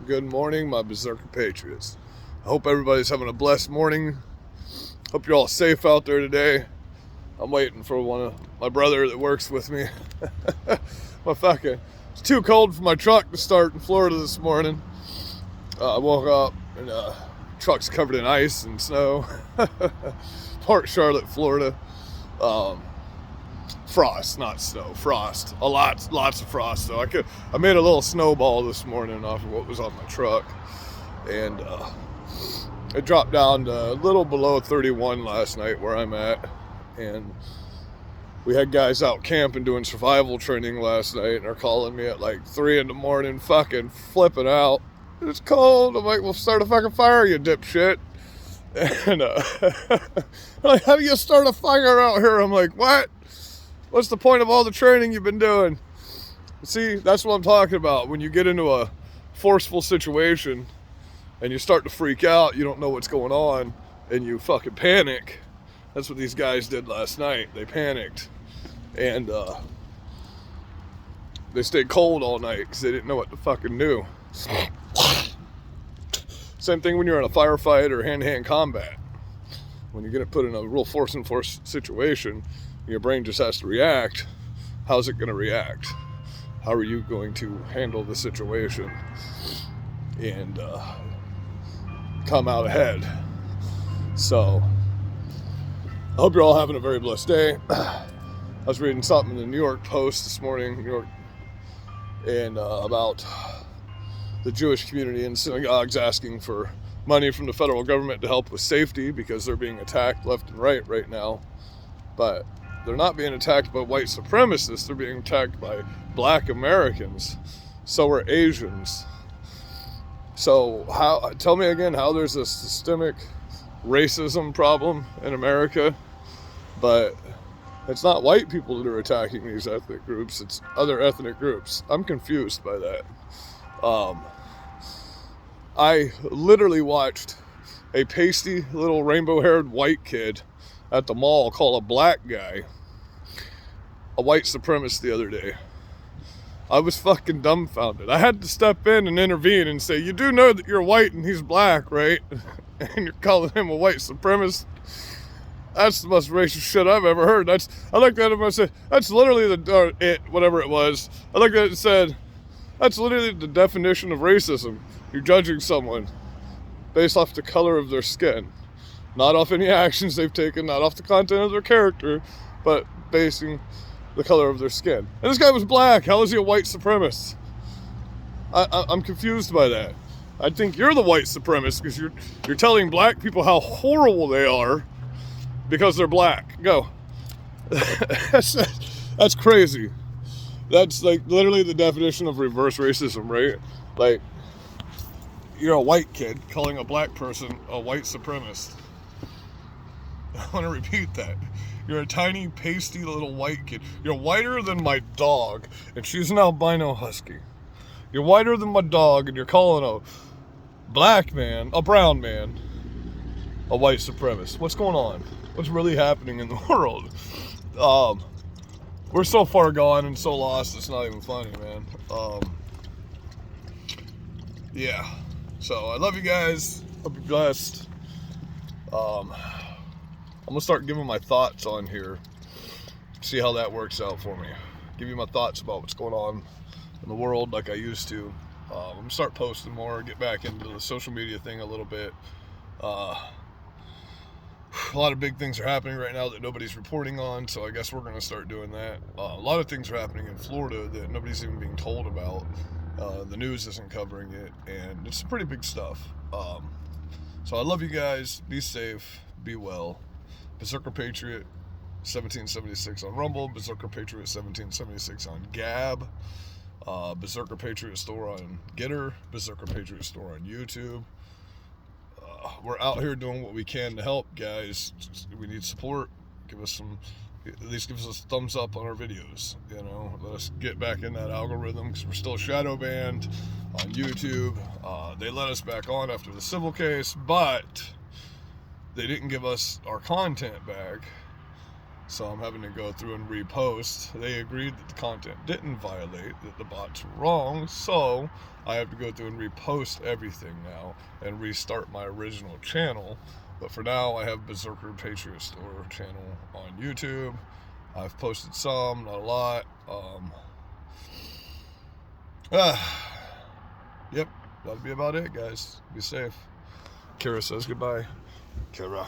Good morning, my Berserker Patriots. I hope everybody's having a blessed morning. Hope you're all safe out there today. I'm waiting for my brother that works with me. It's too cold for my truck to start in Florida this morning. I woke up and truck's covered in ice and snow. Port Charlotte, Florida. Frost, not snow, frost. Lots of frost though. I made a little snowball this morning off of what was on my truck, and it dropped down to a little below 31 last night where I'm at, and we had guys out camping doing survival training last night, and they're calling me at like 3 in the morning, fucking flipping out. It's cold. I'm like, well, start a fucking fire, you dipshit. And like, how do you start a fire out here? I'm like, what? What's the point of all the training you've been doing? See, that's what I'm talking about. When you get into a forceful situation and you start to freak out, you don't know what's going on, and you fucking panic. That's what these guys did last night. They panicked. And they stayed cold all night because they didn't know what to fucking do. Same thing when you're in a firefight or hand-to-hand combat. When you get put in a real force situation, your brain just has to react. How's it going to react? How are you going to handle the situation and come out ahead? So, I hope you're all having a very blessed day. I was reading something in the New York Post this morning, and about the Jewish community in synagogues asking for money from the federal government to help with safety because they're being attacked left and right now. But they're not being attacked by white supremacists. They're being attacked by black Americans. So are Asians. So tell me again how there's a systemic racism problem in America, but it's not white people that are attacking these ethnic groups. It's other ethnic groups. I'm confused by that. I literally watched a pasty little rainbow-haired white kid at the mall call a black guy a white supremacist the other day. I was fucking dumbfounded. I had to step in and intervene and say, you do know that you're white and he's black, right? And you're calling him a white supremacist? That's the most racist shit I've ever heard. I looked at him and I said, that's literally whatever it was. I looked at it and said, that's literally the definition of racism. You're judging someone based off the color of their skin. Not off any actions they've taken, not off the content of their character, but basing the color of their skin. And this guy was black. How is he a white supremacist? I'm confused by that. I think you're the white supremacist because you're telling black people how horrible they are because they're black. Go. That's crazy. That's like literally the definition of reverse racism, right? Like, you're a white kid calling a black person a white supremacist. I want to repeat that. You're a tiny, pasty little white kid. You're whiter than my dog, and she's an albino husky. You're whiter than my dog, and you're calling a black man, a brown man, a white supremacist. What's going on? What's really happening in the world? We're so far gone and so lost, it's not even funny, man. Yeah. So, I love you guys. Hope you're blessed. I'm going to start giving my thoughts on here. See how that works out for me. Give you my thoughts about what's going on in the world like I used to. I'm going to start posting more, get back into the social media thing a little bit. A lot of big things are happening right now that nobody's reporting on, so I guess we're going to start doing that. A lot of things are happening in Florida that nobody's even being told about. The news isn't covering it, and it's pretty big stuff. So I love you guys. Be safe. Be well. Berserker Patriot 1776 on Rumble, Berserker Patriot 1776 on Gab, Berserker Patriot Store on Getter, Berserker Patriot Store on YouTube. We're out here doing what we can to help, guys. We need support. At least give us a thumbs up on our videos. Let us get back in that algorithm because we're still shadow banned on YouTube. They let us back on after the civil case, but they didn't give us our content back So I'm having to go through and repost. They agreed that the content didn't violate, that the bots were wrong, so I have to go through and repost everything now and restart my original channel. But for now, I have Berserker Patriot Store channel on YouTube. I've posted some, not a lot. Yep, that'll be about it, guys. Be safe. Kara says goodbye. Kara.